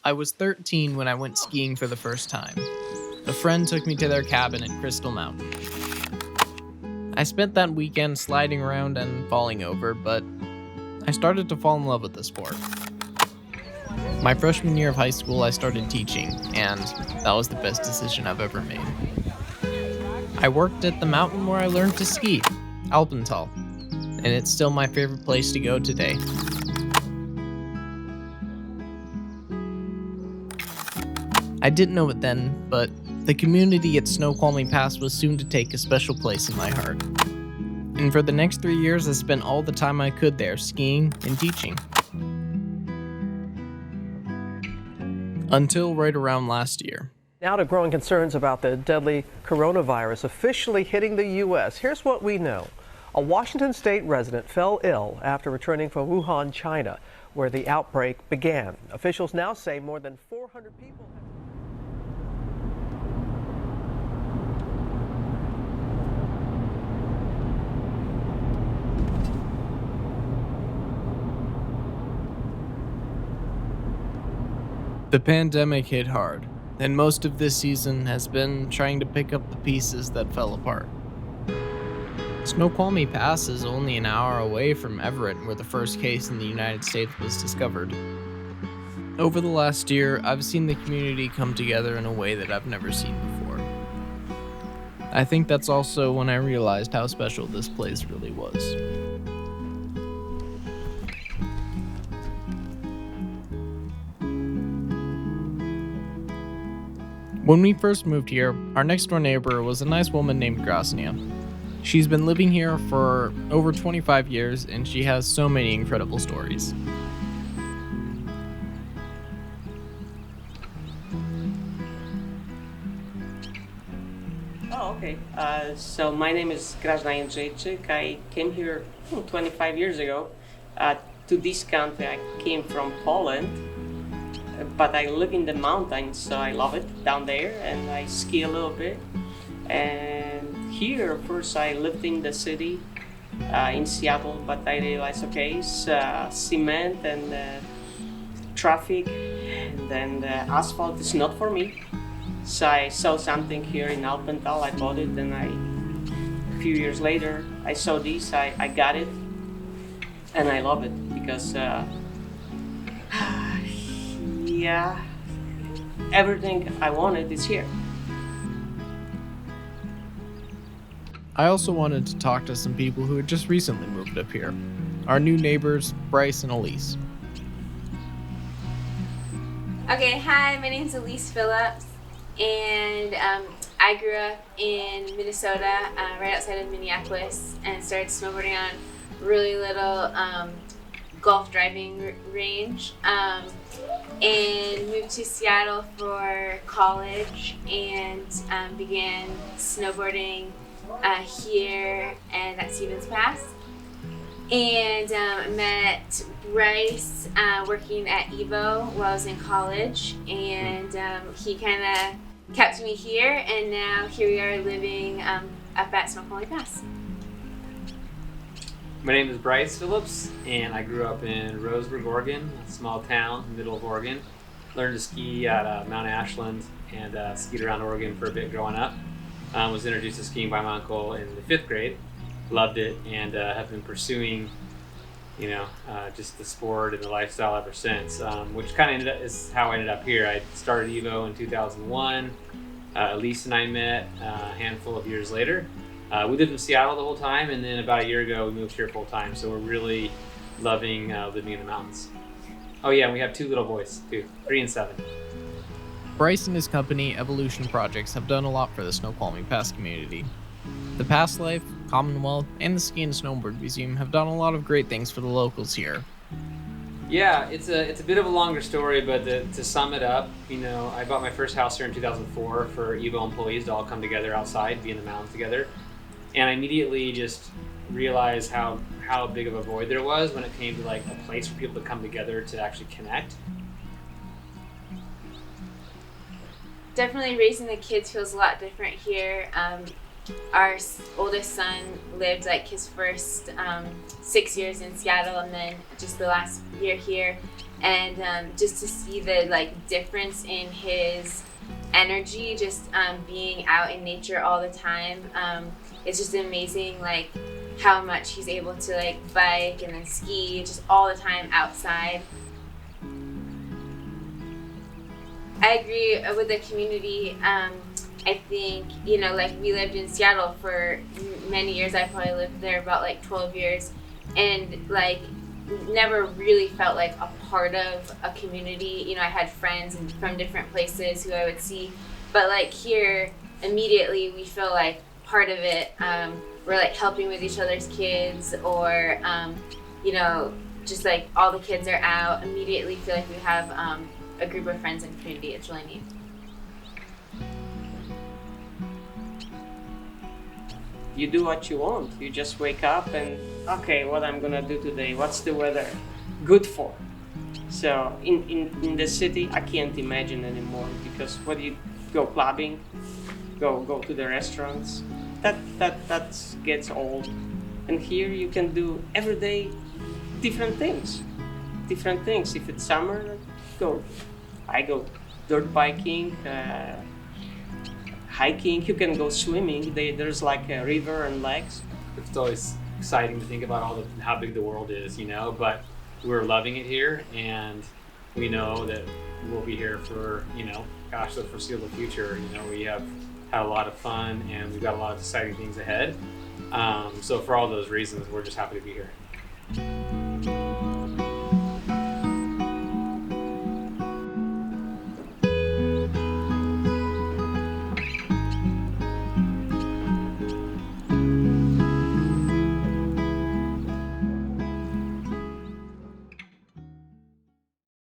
I was 13 when I went skiing for the first time. A friend took me to their cabin at Crystal Mountain. I spent that weekend sliding around and falling over, but I started to fall in love with the sport. My freshman year of high school, I started teaching, and that was the best decision I've ever made. I worked at the mountain where I learned to ski, Alpental, and it's still my favorite place to go today. I didn't know it then, but the community at Snoqualmie Pass was soon to take a special place in my heart. And for the next 3 years, I spent all the time I could there skiing and teaching. Until right around last year. Now to growing concerns about the deadly coronavirus officially hitting the U.S. Here's what we know. A Washington state resident fell ill after returning from Wuhan, China, where the outbreak began. Officials now say more than 400 people have... The pandemic hit hard, and most of this season has been trying to pick up the pieces that fell apart. Snoqualmie Pass is only an hour away from Everett, where the first case in the United States was discovered. Over the last year, I've seen the community come together in a way that I've never seen before. I think that's also when I realized how special this place really was. When we first moved here, our next door neighbor was a nice woman named Grasnia. She's been living here for over 25 years, and she has so many incredible stories. Oh, okay. So my name is Grasna Jędrzejczyk. I came here 25 years ago. To this country, I came from Poland. But I live in the mountains, so I love it down there, and I ski a little bit. And here, first I lived in the city, in Seattle, but I realized, okay, it's cement and traffic, and then the asphalt is not for me. So I saw something here in Alpental, I bought it, and a few years later, I saw this, I got it, and I love it, because yeah, everything I wanted is here. I also wanted to talk to some people who had just recently moved up here. Our new neighbors, Bryce and Elise. Okay, hi, my name is Elise Phillips, and I grew up in Minnesota, right outside of Minneapolis, and started snowboarding on really little golf driving range, and moved to Seattle for college, and began snowboarding here and at Stevens Pass. And I met Bryce working at Evo while I was in college, and he kind of kept me here, and now here we are living up at Snoqualmie Pass. My name is Bryce Phillips, and I grew up in Roseburg, Oregon, a small town in the middle of Oregon. Learned to ski at Mount Ashland and skied around Oregon for a bit growing up. Was introduced to skiing by my uncle in the 5th grade. Loved it, and have been pursuing, just the sport and the lifestyle ever since. Which kind of is how I ended up here. I started Evo in 2001. Elise and I met a handful of years later. We lived in Seattle the whole time, and then about a year ago we moved here full time. So we're really loving living in the mountains. Oh yeah, and we have 2 little boys too, 3 and 7. Bryce and his company, Evolution Projects, have done a lot for the Snoqualmie Pass community. The Pass Life, Commonwealth, and the Ski and Snowboard Museum have done a lot of great things for the locals here. Yeah, it's a bit of a longer story, but to sum it up, I bought my first house here in 2004 for Evo employees to all come together outside, be in the mountains together. And I immediately just realized how big of a void there was when it came to like a place for people to come together to actually connect. Definitely raising the kids feels a lot different here. Our oldest son lived like his first 6 years in Seattle, and then just the last year here. and just to see the like difference in his energy, just being out in nature all the time. It's just amazing, like how much he's able to like bike and then ski just all the time outside. I agree with the community. I think, you know, like we lived in Seattle for many years. I probably lived there about like 12 years, and like never really felt like a part of a community. You know, I had friends from different places who I would see, but like here, immediately we feel like part of it. We're like helping with each other's kids, or you know, just like all the kids are out. Immediately feel like we have a group of friends and community. It's really neat. You do what you want. You just wake up and, okay, what I'm gonna do today? What's the weather good for? So in the city, I can't imagine anymore, because when you go clubbing, go to the restaurants, that gets old. And here you can do every day different things. If it's summer, I go dirt biking, hiking. You can go swimming. There's like a river and lakes. It's always exciting to think about how big the world is, you know, but we're loving it here, and we know that we'll be here for, you know, gosh, the foreseeable future. You know, we have had a lot of fun, and we've got a lot of exciting things ahead. So for all those reasons, we're just happy to be here.